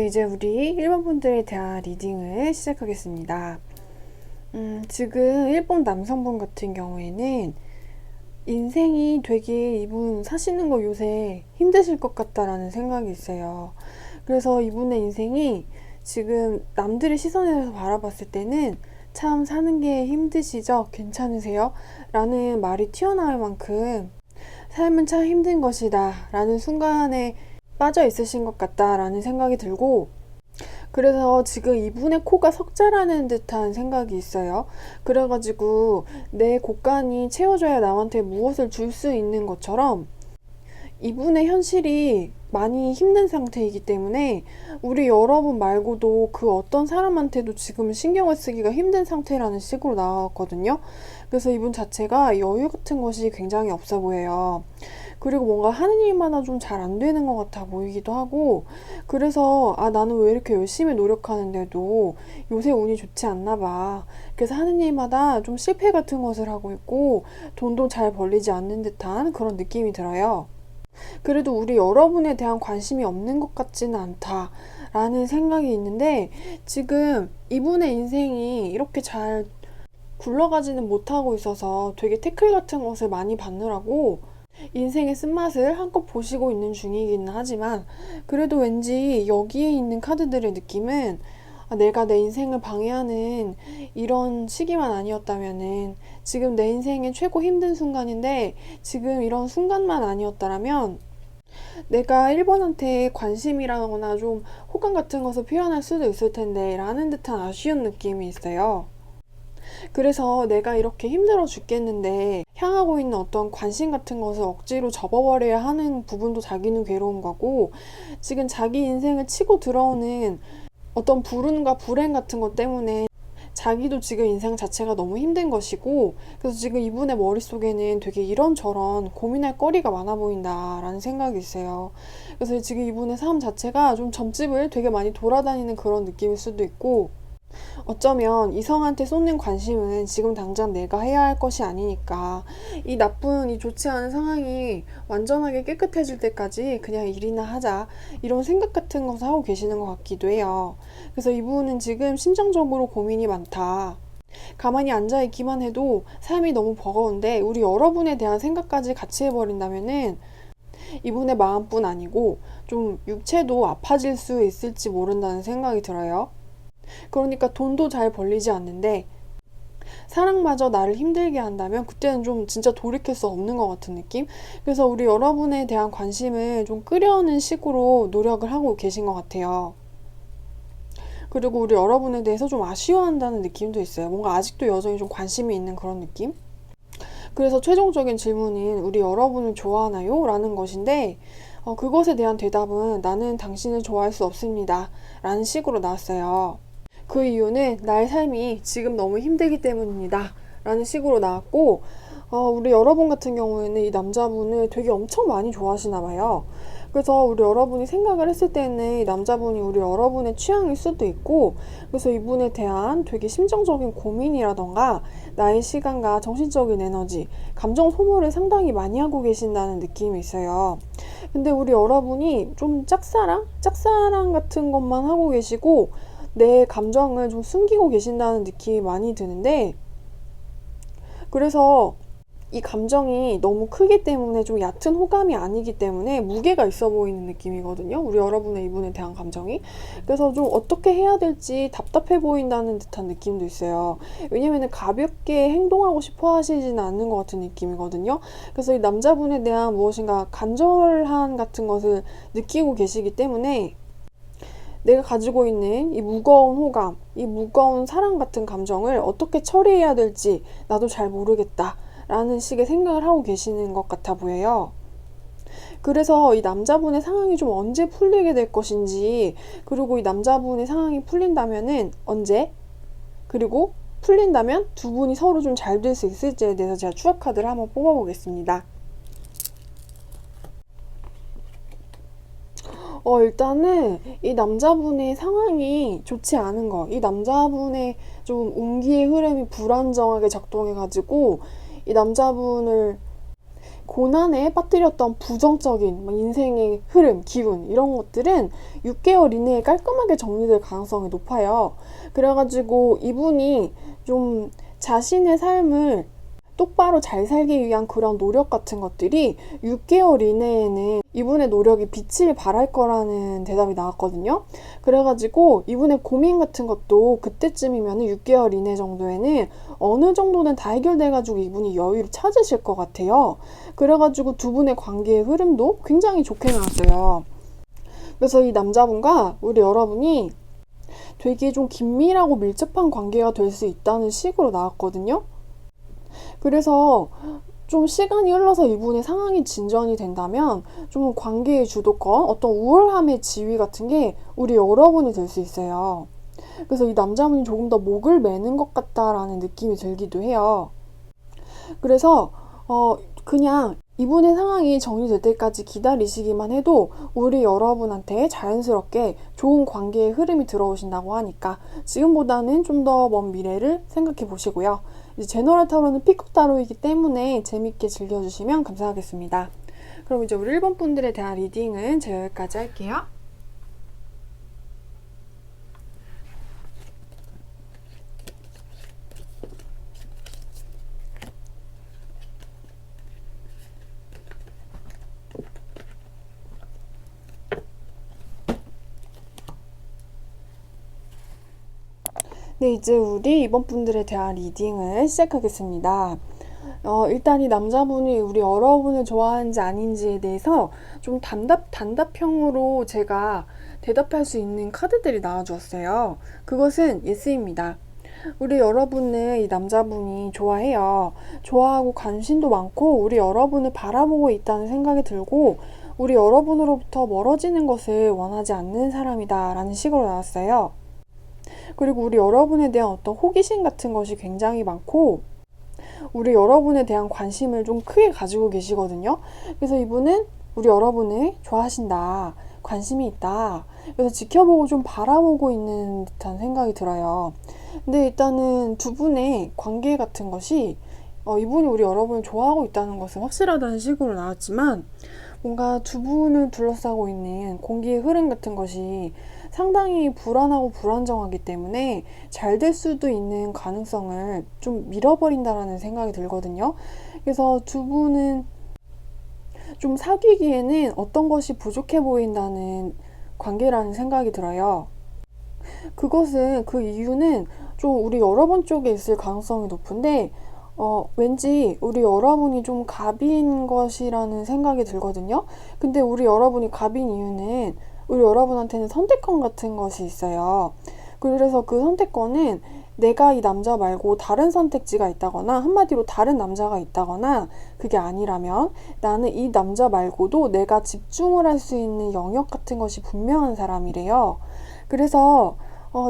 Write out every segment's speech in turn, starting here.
네, 이제 우리 일본 분들에 대한 리딩을 시작하겠습니다. 지금 일본 남성분 같은 경우에는 인생이 되게 이분 사시는 거 요새 힘드실 것 같다라는 생각이 있어요. 그래서 이분의 인생이 지금 남들의 시선에서 바라봤을 때는 참 사는 게 힘드시죠? 괜찮으세요? 라는 말이 튀어나올 만큼 삶은 참 힘든 것이다 라는 순간에 빠져 있으신 것 같다라는 생각이 들고, 그래서 지금 이분의 코가 석자라는 듯한 생각이 있어요. 그래가지고 내 곳간이 채워져야 남한테 무엇을 줄 수 있는 것처럼 이분의 현실이 많이 힘든 상태이기 때문에 우리 여러분 말고도 그 어떤 사람한테도 지금 신경을 쓰기가 힘든 상태라는 식으로 나왔거든요. 그래서 이분 자체가 여유 같은 것이 굉장히 없어 보여요. 그리고 뭔가 하는 일마다 좀 잘 안 되는 것 같아 보이기도 하고, 그래서 나는 왜 이렇게 열심히 노력하는데도 요새 운이 좋지 않나 봐. 그래서 하는 일마다 좀 실패 같은 것을 하고 있고 돈도 잘 벌리지 않는 듯한 그런 느낌이 들어요. 그래도 우리 여러분에 대한 관심이 없는 것 같지는 않다라는 생각이 있는데, 지금 이분의 인생이 이렇게 잘 굴러가지는 못하고 있어서 되게 태클 같은 것을 많이 받느라고 인생의 쓴맛을 한껏 보시고 있는 중이기는 하지만, 그래도 왠지 여기에 있는 카드들의 느낌은 내가 내 인생을 방해하는 이런 시기만 아니었다면은, 지금 내 인생의 최고 힘든 순간인데 지금 이런 순간만 아니었다라면 내가 1번한테 관심이라거나 좀 호감 같은 것을 표현할 수도 있을 텐데 라는 듯한 아쉬운 느낌이 있어요. 그래서 내가 이렇게 힘들어 죽겠는데 향하고 있는 어떤 관심 같은 것을 억지로 접어버려야 하는 부분도 자기는 괴로운 거고, 지금 자기 인생을 치고 들어오는 어떤 불운과 불행 같은 것 때문에 자기도 지금 인생 자체가 너무 힘든 것이고, 그래서 지금 이분의 머릿속에는 되게 이런저런 고민할 거리가 많아 보인다라는 생각이 있어요. 그래서 지금 이분의 삶 자체가 좀 점집을 되게 많이 돌아다니는 그런 느낌일 수도 있고, 어쩌면 이성한테 쏟는 관심은 지금 당장 내가 해야 할 것이 아니니까 이 나쁜, 이 좋지 않은 상황이 완전하게 깨끗해질 때까지 그냥 일이나 하자, 이런 생각 같은 것을 하고 계시는 것 같기도 해요. 그래서 이분은 지금 심정적으로 고민이 많다, 가만히 앉아있기만 해도 삶이 너무 버거운데 우리 여러분에 대한 생각까지 같이 해버린다면은 이분의 마음뿐 아니고 좀 육체도 아파질 수 있을지 모른다는 생각이 들어요. 그러니까 돈도 잘 벌리지 않는데 사랑마저 나를 힘들게 한다면 그때는 좀 진짜 돌이킬 수 없는 것 같은 느낌? 그래서 우리 여러분에 대한 관심을 좀 끌어오는 식으로 노력을 하고 계신 것 같아요. 그리고 우리 여러분에 대해서 좀 아쉬워한다는 느낌도 있어요. 뭔가 아직도 여전히 좀 관심이 있는 그런 느낌? 그래서 최종적인 질문인 우리 여러분을 좋아하나요? 라는 것인데, 그것에 대한 대답은 나는 당신을 좋아할 수 없습니다 라는 식으로 나왔어요. 그 이유는 나의 삶이 지금 너무 힘들기 때문입니다 라는 식으로 나왔고, 우리 여러분 같은 경우에는 이 남자분을 되게 엄청 많이 좋아하시나 봐요. 그래서 우리 여러분이 생각을 했을 때는 이 남자분이 우리 여러분의 취향일 수도 있고, 그래서 이분에 대한 되게 심정적인 고민이라던가 나의 시간과 정신적인 에너지, 감정 소모를 상당히 많이 하고 계신다는 느낌이 있어요. 근데 우리 여러분이 좀 짝사랑 같은 것만 하고 계시고 내 감정을 좀 숨기고 계신다는 느낌이 많이 드는데, 그래서 이 감정이 너무 크기 때문에 좀 얕은 호감이 아니기 때문에 무게가 있어 보이는 느낌이거든요. 우리 여러분의 이분에 대한 감정이. 그래서 좀 어떻게 해야 될지 답답해 보인다는 듯한 느낌도 있어요. 왜냐면은 가볍게 행동하고 싶어 하시지는 않는 것 같은 느낌이거든요. 그래서 이 남자분에 대한 무엇인가 간절함 같은 것을 느끼고 계시기 때문에 내가 가지고 있는 이 무거운 호감, 이 무거운 사랑 같은 감정을 어떻게 처리해야 될지 나도 잘 모르겠다 라는 식의 생각을 하고 계시는 것 같아 보여요. 그래서 이 남자분의 상황이 좀 언제 풀리게 될 것인지, 그리고 이 남자분의 상황이 풀린다면은 언제, 그리고 풀린다면 두 분이 서로 좀 잘 될 수 있을지에 대해서 제가 추억 카드를 한번 뽑아보겠습니다. 일단은 이 남자분의 상황이 좋지 않은 거, 이 남자분의 좀 운기의 흐름이 불안정하게 작동해가지고 이 남자분을 고난에 빠뜨렸던 부정적인 인생의 흐름, 기운 이런 것들은 6개월 이내에 깔끔하게 정리될 가능성이 높아요. 그래가지고 이분이 좀 자신의 삶을 똑바로 잘 살기 위한 그런 노력 같은 것들이 6개월 이내에는 이분의 노력이 빛을 발할 거라는 대답이 나왔거든요. 그래가지고 이분의 고민 같은 것도 그때쯤이면 6개월 이내 정도에는 어느 정도는 다 해결돼가지고 이분이 여유를 찾으실 것 같아요. 그래가지고 두 분의 관계의 흐름도 굉장히 좋게 나왔어요. 그래서 이 남자분과 우리 여러분이 되게 좀 긴밀하고 밀접한 관계가 될 수 있다는 식으로 나왔거든요. 그래서 좀 시간이 흘러서 이분의 상황이 진전이 된다면 좀 관계의 주도권, 어떤 우월함의 지위 같은 게 우리 여러분이 될 수 있어요. 그래서 이 남자분이 조금 더 목을 매는 것 같다라는 느낌이 들기도 해요. 그래서 그냥 이분의 상황이 정리될 때까지 기다리시기만 해도 우리 여러분한테 자연스럽게 좋은 관계의 흐름이 들어오신다고 하니까 지금보다는 좀 더 먼 미래를 생각해 보시고요. 이제 제너럴 타로는 피크 타로이기 때문에 재밌게 즐겨주시면 감사하겠습니다. 그럼 이제 우리 일본 분들에 대한 리딩은 제가 여기까지 할게요. 네, 이제 우리 이번 분들에 대한 리딩을 시작하겠습니다. 일단 이 남자분이 우리 여러분을 좋아하는지 아닌지에 대해서 좀 단답형으로 제가 대답할 수 있는 카드들이 나와주었어요. 그것은 예스입니다. 우리 여러분을 이 남자분이 좋아해요. 좋아하고 관심도 많고 우리 여러분을 바라보고 있다는 생각이 들고 우리 여러분으로부터 멀어지는 것을 원하지 않는 사람이다 라는 식으로 나왔어요. 그리고 우리 여러분에 대한 어떤 호기심 같은 것이 굉장히 많고 우리 여러분에 대한 관심을 좀 크게 가지고 계시거든요. 그래서 이분은 우리 여러분을 좋아하신다. 관심이 있다. 그래서 지켜보고 좀 바라보고 있는 듯한 생각이 들어요. 근데 일단은 두 분의 관계 같은 것이 이분이 우리 여러분을 좋아하고 있다는 것은 확실하다는 식으로 나왔지만 뭔가 두 분을 둘러싸고 있는 공기의 흐름 같은 것이 상당히 불안하고 불안정하기 때문에 잘 될 수도 있는 가능성을 좀 밀어버린다라는 생각이 들거든요. 그래서 두 분은 좀 사귀기에는 어떤 것이 부족해 보인다는 관계라는 생각이 들어요. 그 이유는 좀 우리 여러분 쪽에 있을 가능성이 높은데 왠지 우리 여러분이 좀 갑인 것이라는 생각이 들거든요. 근데 우리 여러분이 갑인 이유는 우리 여러분한테는 선택권 같은 것이 있어요. 그래서 그 선택권은 내가 이 남자 말고 다른 선택지가 있다거나 한마디로 다른 남자가 있다거나 그게 아니라면 나는 이 남자 말고도 내가 집중을 할 수 있는 영역 같은 것이 분명한 사람이래요. 그래서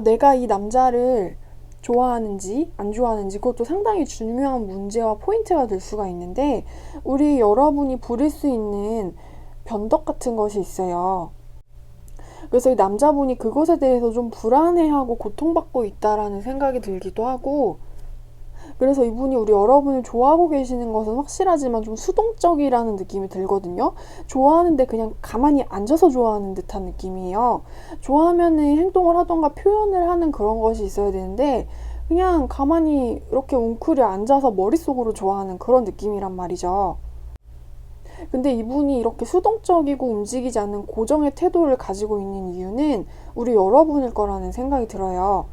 내가 이 남자를 좋아하는지 안 좋아하는지 그것도 상당히 중요한 문제와 포인트가 될 수가 있는데 우리 여러분이 부릴 수 있는 변덕 같은 것이 있어요. 그래서 이 남자분이 그것에 대해서 좀 불안해하고 고통받고 있다라는 생각이 들기도 하고 그래서 이분이 우리 여러분을 좋아하고 계시는 것은 확실하지만 좀 수동적이라는 느낌이 들거든요. 좋아하는데 그냥 가만히 앉아서 좋아하는 듯한 느낌이에요. 좋아하면은 행동을 하던가 표현을 하는 그런 것이 있어야 되는데 그냥 가만히 이렇게 웅크려 앉아서 머릿속으로 좋아하는 그런 느낌이란 말이죠. 근데 이분이 이렇게 수동적이고 움직이지 않는 고정의 태도를 가지고 있는 이유는 우리 여러분일 거라는 생각이 들어요.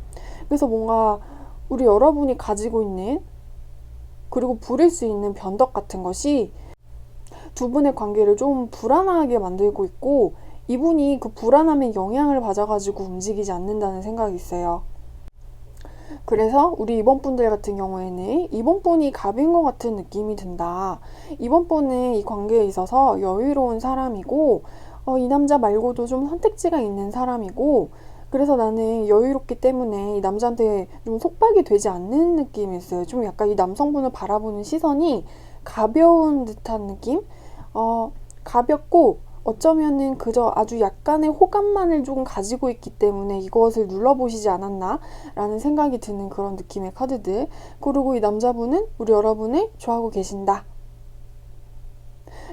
그래서 뭔가 우리 여러분이 가지고 있는 그리고 부릴 수 있는 변덕 같은 것이 두 분의 관계를 좀 불안하게 만들고 있고 이분이 그 불안함에 영향을 받아가지고 움직이지 않는다는 생각이 있어요. 그래서 우리 이번 분들 같은 경우에는 이번 분이 갑인 것 같은 느낌이 든다. 이번 분은 이 관계에 있어서 여유로운 사람이고 이 남자 말고도 좀 선택지가 있는 사람이고 그래서 나는 여유롭기 때문에 이 남자한테 좀 속박이 되지 않는 느낌이 있어요. 좀 약간 이 남성분을 바라보는 시선이 가벼운 듯한 느낌? 가볍고 어쩌면은 그저 아주 약간의 호감만을 조금 가지고 있기 때문에 이것을 눌러보시지 않았나 라는 생각이 드는 그런 느낌의 카드들. 그리고 이 남자분은 우리 여러분을 좋아하고 계신다.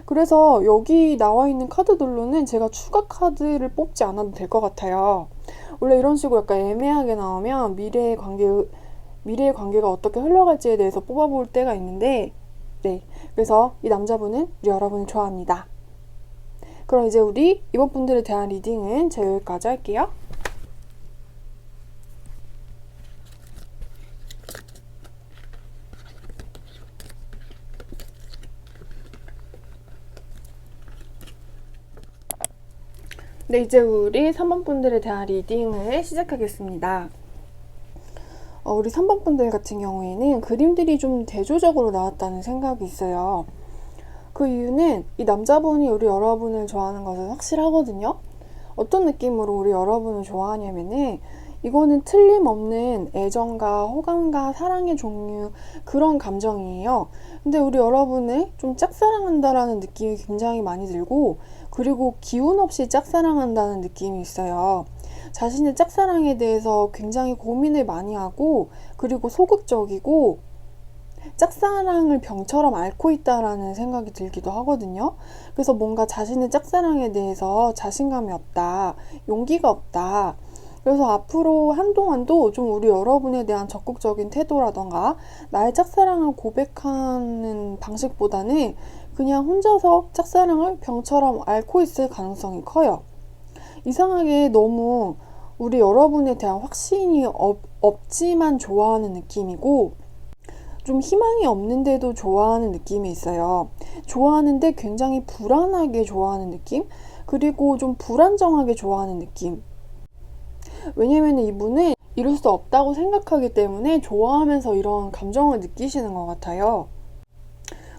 그래서 여기 나와 있는 카드들로는 제가 추가 카드를 뽑지 않아도 될 것 같아요. 원래 이런 식으로 약간 애매하게 나오면 미래의 관계가 어떻게 흘러갈지에 대해서 뽑아볼 때가 있는데, 네. 그래서 이 남자분은 우리 여러분을 좋아합니다. 그럼 이제 우리 이번 분들에 대한 리딩은 제가 여기까지 할게요. 네, 이제 우리 3번 분들에 대한 리딩을 시작하겠습니다. 우리 3번 분들 같은 경우에는 그림들이 좀 대조적으로 나왔다는 생각이 있어요. 그 이유는 이 남자분이 우리 여러분을 좋아하는 것은 확실하거든요. 어떤 느낌으로 우리 여러분을 좋아하냐면은 이거는 틀림없는 애정과 호감과 사랑의 종류, 그런 감정이에요. 근데 우리 여러분을 좀 짝사랑한다라는 느낌이 굉장히 많이 들고, 그리고 기운 없이 짝사랑한다는 느낌이 있어요. 자신의 짝사랑에 대해서 굉장히 고민을 많이 하고, 그리고 소극적이고, 짝사랑을 병처럼 앓고 있다라는 생각이 들기도 하거든요. 그래서 뭔가 자신의 짝사랑에 대해서 자신감이 없다, 용기가 없다. 그래서 앞으로 한동안도 좀 우리 여러분에 대한 적극적인 태도라던가 나의 짝사랑을 고백하는 방식보다는 그냥 혼자서 짝사랑을 병처럼 앓고 있을 가능성이 커요. 이상하게 너무 우리 여러분에 대한 확신이 없지만 좋아하는 느낌이고, 좀 희망이 없는데도 좋아하는 느낌이 있어요. 좋아하는데 굉장히 불안하게 좋아하는 느낌? 그리고 좀 불안정하게 좋아하는 느낌. 왜냐면 이분은 이룰 수 없다고 생각하기 때문에 좋아하면서 이런 감정을 느끼시는 것 같아요.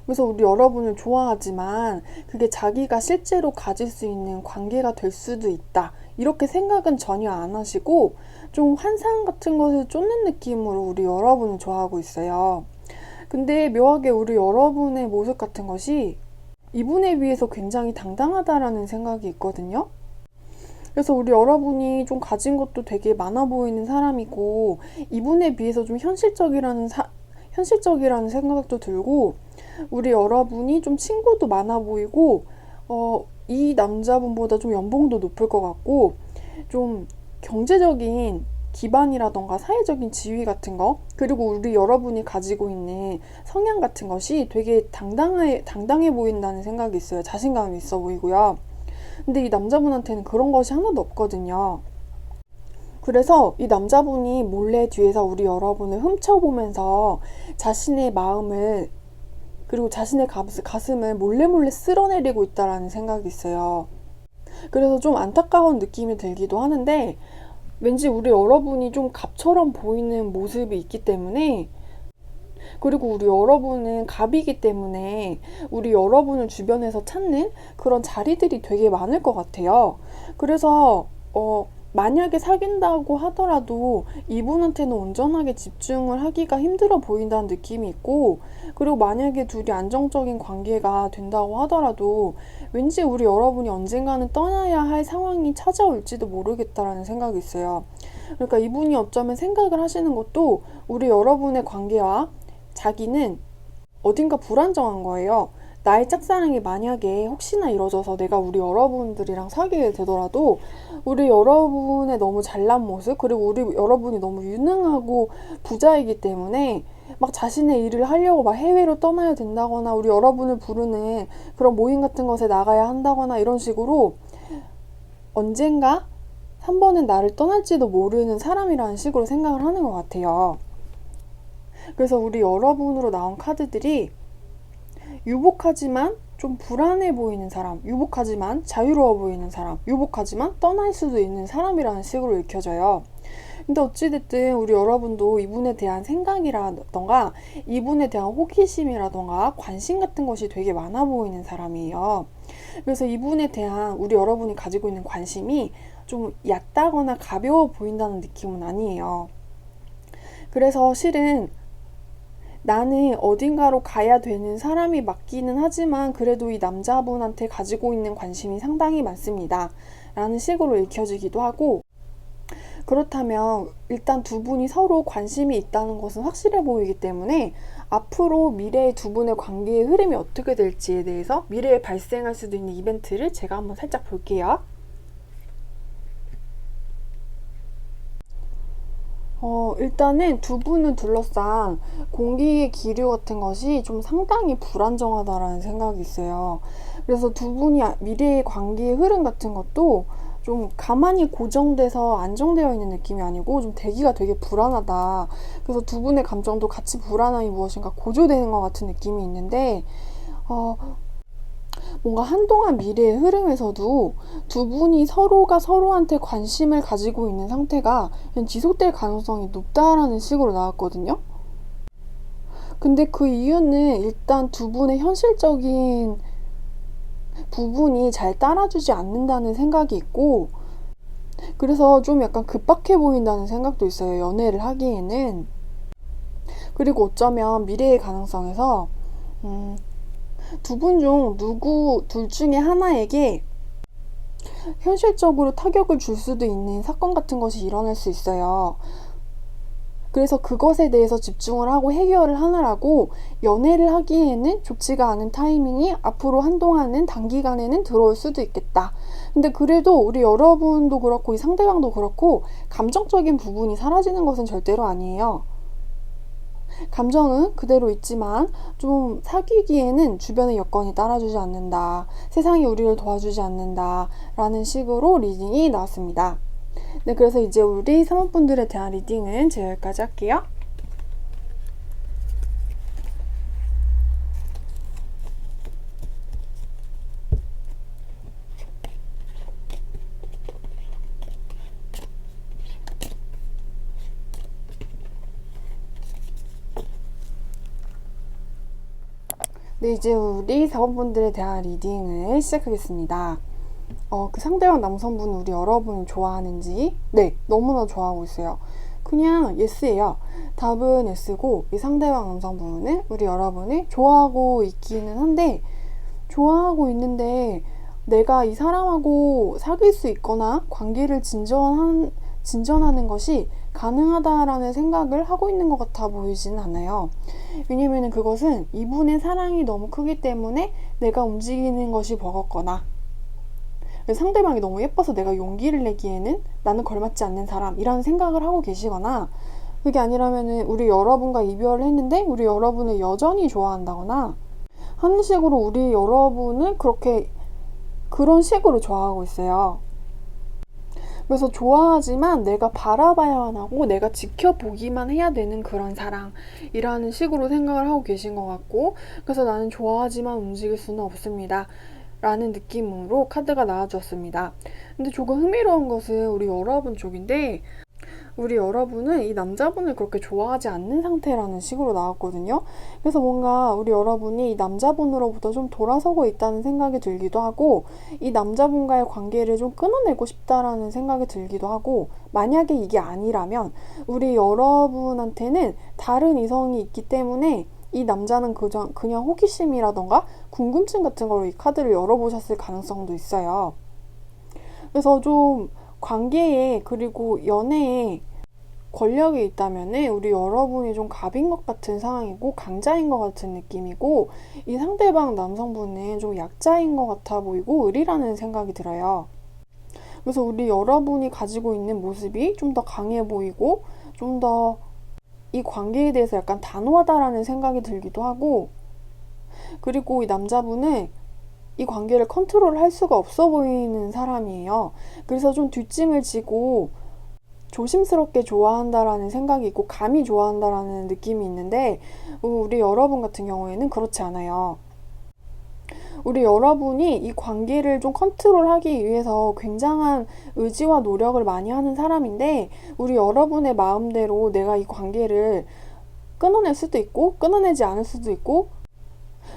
그래서 우리 여러분을 좋아하지만 그게 자기가 실제로 가질 수 있는 관계가 될 수도 있다, 이렇게 생각은 전혀 안 하시고 좀 환상 같은 것을 쫓는 느낌으로 우리 여러분을 좋아하고 있어요. 근데 묘하게 우리 여러분의 모습 같은 것이 이분에 비해서 굉장히 당당하다라는 생각이 있거든요. 그래서 우리 여러분이 좀 가진 것도 되게 많아 보이는 사람이고, 이분에 비해서 좀 현실적이라는 생각도 들고, 우리 여러분이 좀 친구도 많아 보이고, 이 남자분보다 좀 연봉도 높을 것 같고, 좀 경제적인 기반이라던가 사회적인 지위 같은 거, 그리고 우리 여러분이 가지고 있는 성향 같은 것이 되게 당당해 보인다는 생각이 있어요. 자신감이 있어 보이고요. 근데 이 남자분한테는 그런 것이 하나도 없거든요. 그래서 이 남자분이 몰래 뒤에서 우리 여러분을 훔쳐보면서 자신의 마음을, 그리고 자신의 가슴을 몰래 쓸어내리고 있다라는 생각이 있어요. 그래서 좀 안타까운 느낌이 들기도 하는데, 왠지 우리 여러분이 좀 갑처럼 보이는 모습이 있기 때문에, 그리고 우리 여러분은 갑이기 때문에 우리 여러분을 주변에서 찾는 그런 자리들이 되게 많을 것 같아요. 그래서 만약에 사귄다고 하더라도 이분한테는 온전하게 집중을 하기가 힘들어 보인다는 느낌이 있고, 그리고 만약에 둘이 안정적인 관계가 된다고 하더라도 왠지 우리 여러분이 언젠가는 떠나야 할 상황이 찾아올지도 모르겠다라는 생각이 있어요. 그러니까 이분이 어쩌면 생각을 하시는 것도 우리 여러분의 관계와 자기는 어딘가 불안정한 거예요. 나의 짝사랑이 만약에 혹시나 이뤄져서 내가 우리 여러분들이랑 사귀게 되더라도 우리 여러분의 너무 잘난 모습, 그리고 우리 여러분이 너무 유능하고 부자이기 때문에 막 자신의 일을 하려고 막 해외로 떠나야 된다거나 우리 여러분을 부르는 그런 모임 같은 것에 나가야 한다거나 이런 식으로 언젠가 한 번은 나를 떠날지도 모르는 사람이라는 식으로 생각을 하는 것 같아요. 그래서 우리 여러분으로 나온 카드들이 유복하지만 좀 불안해 보이는 사람, 유복하지만 자유로워 보이는 사람, 유복하지만 떠날 수도 있는 사람이라는 식으로 읽혀져요. 근데 어찌됐든 우리 여러분도 이분에 대한 생각이라던가 이분에 대한 호기심이라던가 관심 같은 것이 되게 많아 보이는 사람이에요. 그래서 이분에 대한 우리 여러분이 가지고 있는 관심이 좀 얕다거나 가벼워 보인다는 느낌은 아니에요. 그래서 실은 나는 어딘가로 가야 되는 사람이 맞기는 하지만 그래도 이 남자분한테 가지고 있는 관심이 상당히 많습니다, 라는 식으로 읽혀지기도 하고, 그렇다면 일단 두 분이 서로 관심이 있다는 것은 확실해 보이기 때문에 앞으로 미래의 두 분의 관계의 흐름이 어떻게 될지에 대해서 미래에 발생할 수도 있는 이벤트를 제가 한번 살짝 볼게요. 일단은 두 분을 둘러싼 공기의 기류 같은 것이 좀 상당히 불안정하다라는 생각이 있어요. 그래서 두 분이 미래의 관계의 흐름 같은 것도 좀 가만히 고정돼서 안정되어 있는 느낌이 아니고 좀 대기가 되게 불안하다. 그래서 두 분의 감정도 같이 불안함이 무엇인가 고조되는 것 같은 느낌이 있는데, 어, 뭔가 한동안 미래의 흐름에서도 두 분이 서로가 서로한테 관심을 가지고 있는 상태가 그냥 지속될 가능성이 높다라는 식으로 나왔거든요. 근데 그 이유는 일단 두 분의 현실적인 부분이 잘 따라주지 않는다는 생각이 있고, 그래서 좀 약간 급박해 보인다는 생각도 있어요, 연애를 하기에는. 그리고 어쩌면 미래의 가능성에서 두 분 중 누구 둘 중에 하나에게 현실적으로 타격을 줄 수도 있는 사건 같은 것이 일어날 수 있어요. 그래서 그것에 대해서 집중을 하고 해결을 하느라고 연애를 하기에는 좋지가 않은 타이밍이 앞으로 한동안은 단기간에는 들어올 수도 있겠다. 근데 그래도 우리 여러분도 그렇고 이 상대방도 그렇고 감정적인 부분이 사라지는 것은 절대로 아니에요. 감정은 그대로 있지만 좀 사귀기에는 주변의 여건이 따라주지 않는다. 세상이 우리를 도와주지 않는다. 라는 식으로 리딩이 나왔습니다. 네, 그래서 이제 우리 사모분들에 대한 리딩은 제가 여기까지 할게요. 네, 이제 우리 사모분들에 대한 리딩을 시작하겠습니다. 그 상대방 남성분 우리 여러분 좋아하는지? 네, 너무나 좋아하고 있어요. 그냥 예스예요. 답은 예스고 이 상대방 남성분은 우리 여러분을 좋아하고 있기는 한데 좋아하고 있는데 내가 이 사람하고 사귈 수 있거나 관계를 진전하는 것이 가능하다라는 생각을 하고 있는 것 같아 보이지는 않아요. 왜냐면 그것은 이분의 사랑이 너무 크기 때문에 내가 움직이는 것이 버겁거나 상대방이 너무 예뻐서 내가 용기를 내기에는 나는 걸맞지 않는 사람이라는 생각을 하고 계시거나, 그게 아니라면은 우리 여러분과 이별을 했는데 우리 여러분을 여전히 좋아한다거나 하는 식으로 우리 여러분을 그런 식으로 좋아하고 있어요. 그래서 좋아하지만 내가 바라봐야만 하고 내가 지켜보기만 해야 되는 그런 사랑이라는 식으로 생각을 하고 계신 것 같고, 그래서 나는 좋아하지만 움직일 수는 없습니다 라는 느낌으로 카드가 나와주었습니다. 근데 조금 흥미로운 것은 우리 여러분 쪽인데, 우리 여러분은 이 남자분을 그렇게 좋아하지 않는 상태라는 식으로 나왔거든요. 그래서 뭔가 우리 여러분이 이 남자분으로부터 좀 돌아서고 있다는 생각이 들기도 하고, 이 남자분과의 관계를 좀 끊어내고 싶다라는 생각이 들기도 하고, 만약에 이게 아니라면 우리 여러분한테는 다른 이성이 있기 때문에 이 남자는 그냥 호기심이라던가 궁금증 같은 걸로 이 카드를 열어보셨을 가능성도 있어요. 그래서 좀 관계에 그리고 연애에 권력이 있다면은 우리 여러분이 좀 갑인 것 같은 상황이고 강자인 것 같은 느낌이고, 이 상대방 남성분은 좀 약자인 것 같아 보이고 의리라는 생각이 들어요. 그래서 우리 여러분이 가지고 있는 모습이 좀 더 강해 보이고 좀 더 이 관계에 대해서 약간 단호하다라는 생각이 들기도 하고, 그리고 이 남자분은 이 관계를 컨트롤할 수가 없어 보이는 사람이에요. 그래서 좀 뒷짐을 지고 조심스럽게 좋아한다라는 생각이 있고 감히 좋아한다라는 느낌이 있는데, 우리 여러분 같은 경우에는 그렇지 않아요. 우리 여러분이 이 관계를 좀 컨트롤하기 위해서 굉장한 의지와 노력을 많이 하는 사람인데, 우리 여러분의 마음대로 내가 이 관계를 끊어낼 수도 있고 끊어내지 않을 수도 있고,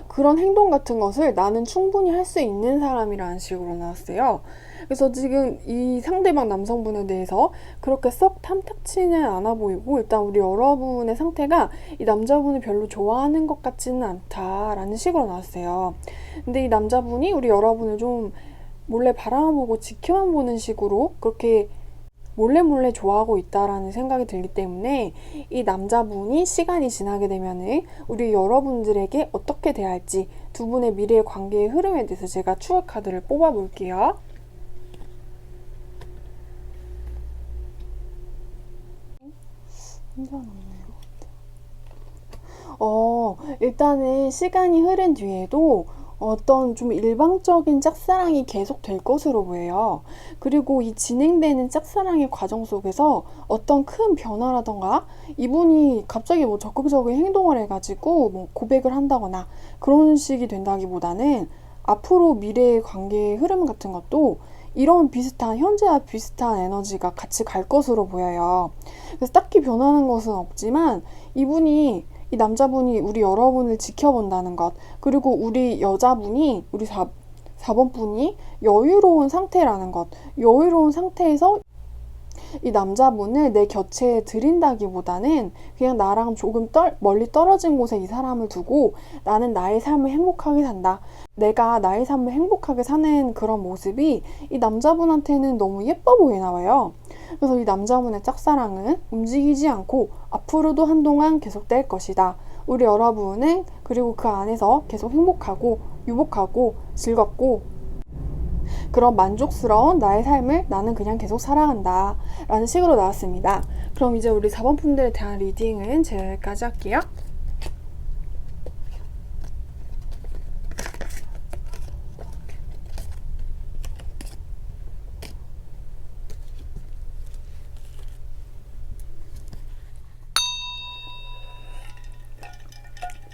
그런 행동 같은 것을 나는 충분히 할 수 있는 사람이라는 식으로 나왔어요. 그래서 지금 이 상대방 남성분에 대해서 그렇게 썩 탐탁치는 않아 보이고, 일단 우리 여러분의 상태가 이 남자분을 별로 좋아하는 것 같지는 않다라는 식으로 나왔어요. 근데 이 남자분이 우리 여러분을 좀 몰래 바라보고 지켜만 보는 식으로 그렇게 몰래 몰래 좋아하고 있다라는 생각이 들기 때문에 이 남자분이 시간이 지나게 되면은 우리 여러분들에게 어떻게 대할지 두 분의 미래의 관계의 흐름에 대해서 제가 추억 카드를 뽑아 볼게요. 혼자 남는 일단은 시간이 흐른 뒤에도 어떤 좀 일방적인 짝사랑이 계속 될 것으로 보여요. 그리고 이 진행되는 짝사랑의 과정 속에서 어떤 큰 변화라던가 이분이 갑자기 뭐 적극적인 행동을 해가지고 뭐 고백을 한다거나 그런 식이 된다기보다는 앞으로 미래의 관계의 흐름 같은 것도 이런 비슷한 현재와 비슷한 에너지가 같이 갈 것으로 보여요. 그래서 딱히 변하는 것은 없지만 이 남자분이 우리 여러분을 지켜본다는 것, 그리고 우리 여자분이, 우리 4번 분이 여유로운 상태라는 것, 여유로운 상태에서 이 남자분을 내 곁에 들인다기보다는 그냥 나랑 조금 멀리 떨어진 곳에 이 사람을 두고 나는 나의 삶을 행복하게 산다. 내가 나의 삶을 행복하게 사는 그런 모습이 이 남자분한테는 너무 예뻐 보이나 봐요. 그래서 이 남자분의 짝사랑은 움직이지 않고 앞으로도 한동안 계속될 것이다. 우리 여러분은 그리고 그 안에서 계속 행복하고 유복하고 즐겁고 그런 만족스러운 나의 삶을 나는 그냥 계속 살아간다 라는 식으로 나왔습니다. 그럼 이제 우리 4번 분들에 대한 리딩은 제가 여기까지 할게요.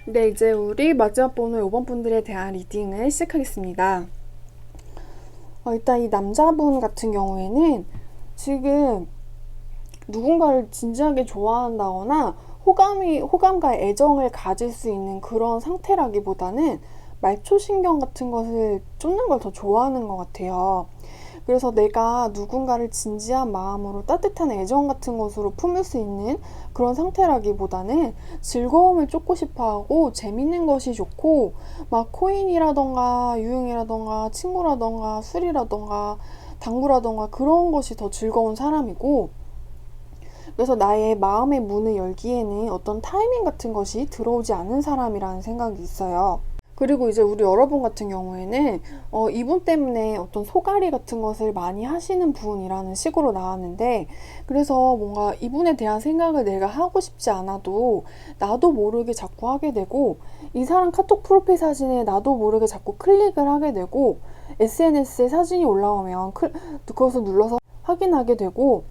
네, 이제 우리 마지막 번호 5번 분들에 대한 리딩을 시작하겠습니다. 일단 이 남자분 같은 경우에는 지금 누군가를 진지하게 좋아한다거나 호감과 애정을 가질 수 있는 그런 상태라기보다는 말초신경 같은 것을 쫓는 걸 더 좋아하는 것 같아요. 그래서 내가 누군가를 진지한 마음으로 따뜻한 애정 같은 것으로 품을 수 있는 그런 상태라기보다는 즐거움을 쫓고 싶어 하고 재밌는 것이 좋고 막 코인이라던가 유흥이라던가 친구라던가 술이라던가 당구라던가 그런 것이 더 즐거운 사람이고 그래서 나의 마음의 문을 열기에는 어떤 타이밍 같은 것이 들어오지 않은 사람이라는 생각이 있어요. 그리고 이제 우리 여러분 같은 경우에는 이분 때문에 어떤 소갈이 같은 것을 많이 하시는 분이라는 식으로 나왔는데 그래서 뭔가 이분에 대한 생각을 내가 하고 싶지 않아도 나도 모르게 자꾸 하게 되고 이 사람 카톡 프로필 사진에 나도 모르게 자꾸 클릭을 하게 되고 SNS에 사진이 올라오면 그것을 눌러서 확인하게 되고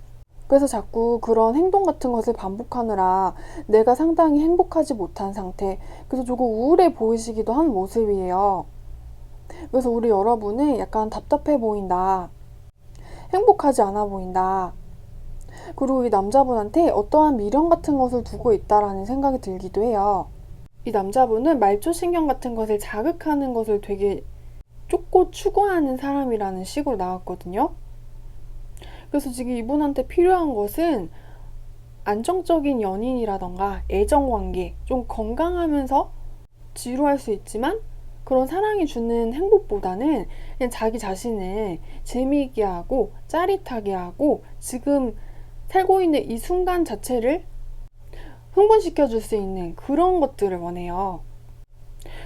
그래서 자꾸 그런 행동 같은 것을 반복하느라 내가 상당히 행복하지 못한 상태, 그래서 조금 우울해 보이시기도 한 모습이에요. 그래서 우리 여러분은 약간 답답해 보인다. 행복하지 않아 보인다. 그리고 이 남자분한테 어떠한 미련 같은 것을 두고 있다라는 생각이 들기도 해요. 이 남자분은 말초신경 같은 것을 자극하는 것을 되게 쫓고 추구하는 사람이라는 식으로 나왔거든요. 그래서 지금 이분한테 필요한 것은 안정적인 연인이라던가 애정관계, 좀 건강하면서 지루할 수 있지만 그런 사랑이 주는 행복보다는 그냥 자기 자신을 재미있게 하고 짜릿하게 하고 지금 살고 있는 이 순간 자체를 흥분시켜줄 수 있는 그런 것들을 원해요.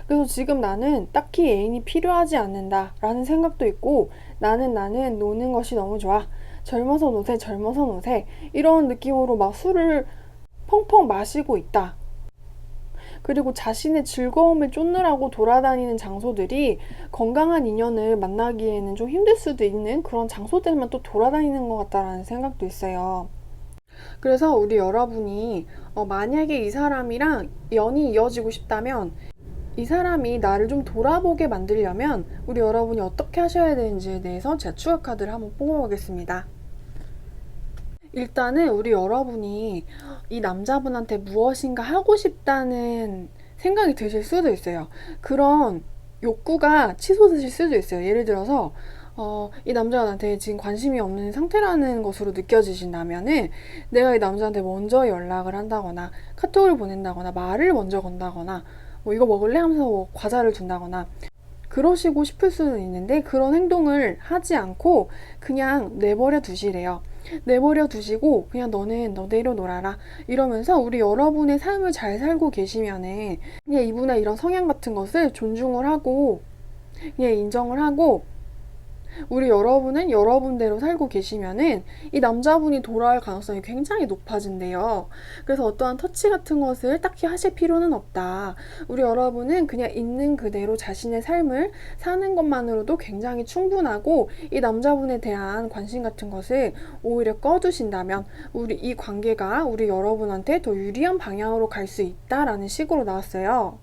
그래서 지금 나는 딱히 애인이 필요하지 않는다 라는 생각도 있고 나는 노는 것이 너무 좋아. 젊어서 노세 이런 느낌으로 막 술을 펑펑 마시고 있다. 그리고 자신의 즐거움을 쫓느라고 돌아다니는 장소들이 건강한 인연을 만나기에는 좀 힘들 수도 있는 그런 장소들만 또 돌아다니는 것 같다라는 생각도 있어요. 그래서 우리 여러분이 만약에 이 사람이랑 연이 이어지고 싶다면 이 사람이 나를 좀 돌아보게 만들려면 우리 여러분이 어떻게 하셔야 되는지에 대해서 제가 추억 카드를 한번 뽑아보겠습니다. 일단은 우리 여러분이 이 남자분한테 무엇인가 하고 싶다는 생각이 드실 수도 있어요. 그런 욕구가 치솟으실 수도 있어요. 예를 들어서 이 남자가 나한테 지금 관심이 없는 상태라는 것으로 느껴지신다면은 내가 이 남자한테 먼저 연락을 한다거나 카톡을 보낸다거나 말을 먼저 건다거나 뭐 이거 먹을래? 하면서 뭐 과자를 준다거나 그러시고 싶을 수는 있는데 그런 행동을 하지 않고 그냥 내버려 두시래요. 내버려 두시고 그냥 너는 너대로 놀아라 이러면서 우리 여러분의 삶을 잘 살고 계시면은 그냥 이분의 이런 성향 같은 것을 존중을 하고 그냥 인정을 하고 우리 여러분은 여러분대로 살고 계시면은 이 남자분이 돌아올 가능성이 굉장히 높아진대요. 그래서 어떠한 터치 같은 것을 딱히 하실 필요는 없다. 우리 여러분은 그냥 있는 그대로 자신의 삶을 사는 것만으로도 굉장히 충분하고 이 남자분에 대한 관심 같은 것을 오히려 꺼두신다면 이 관계가 우리 여러분한테 더 유리한 방향으로 갈 수 있다라는 식으로 나왔어요.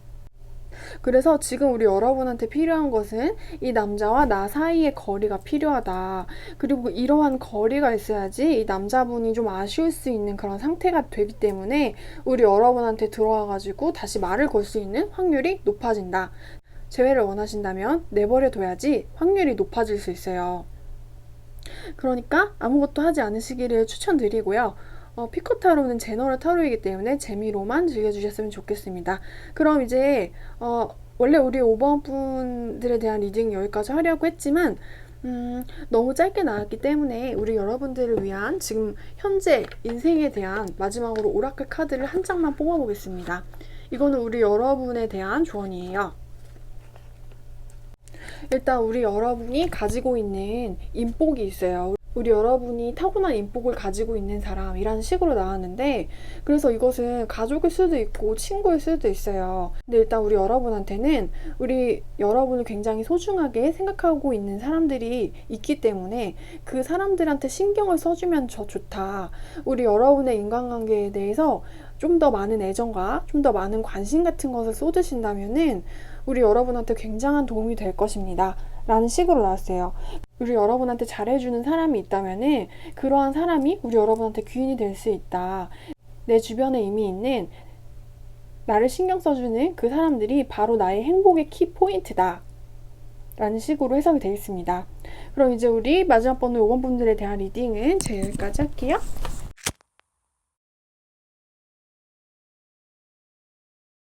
그래서 지금 우리 여러분한테 필요한 것은 이 남자와 나 사이의 거리가 필요하다. 그리고 이러한 거리가 있어야지 이 남자분이 좀 아쉬울 수 있는 그런 상태가 되기 때문에 우리 여러분한테 들어와가지고 다시 말을 걸 수 있는 확률이 높아진다. 재회를 원하신다면 내버려 둬야지 확률이 높아질 수 있어요. 그러니까 아무것도 하지 않으시기를 추천드리고요. 피커 타로는 제너럴 타로이기 때문에 재미로만 즐겨주셨으면 좋겠습니다. 그럼 이제 원래 우리 5번 분들에 대한 리딩 여기까지 하려고 했지만 너무 짧게 나왔기 때문에 우리 여러분들을 위한 지금 현재 인생에 대한 마지막으로 오라클 카드를 한 장만 뽑아보겠습니다. 이거는 우리 여러분에 대한 조언이에요. 일단 우리 여러분이 가지고 있는 인복이 있어요. 우리 여러분이 타고난 인복을 가지고 있는 사람이라는 식으로 나왔는데 그래서 이것은 가족일 수도 있고 친구일 수도 있어요. 근데 일단 우리 여러분한테는 우리 여러분을 굉장히 소중하게 생각하고 있는 사람들이 있기 때문에 그 사람들한테 신경을 써주면 더 좋다. 우리 여러분의 인간관계에 대해서 좀 더 많은 애정과 좀 더 많은 관심 같은 것을 쏟으신다면은 우리 여러분한테 굉장한 도움이 될 것입니다. 라는 식으로 나왔어요. 우리 여러분한테 잘해주는 사람이 있다면은 그러한 사람이 우리 여러분한테 귀인이 될 수 있다. 내 주변에 이미 있는 나를 신경 써주는 그 사람들이 바로 나의 행복의 키포인트다. 라는 식으로 해석이 되어 있습니다. 그럼 이제 우리 마지막 번호 5번 분들에 대한 리딩은 제가 여기까지 할게요.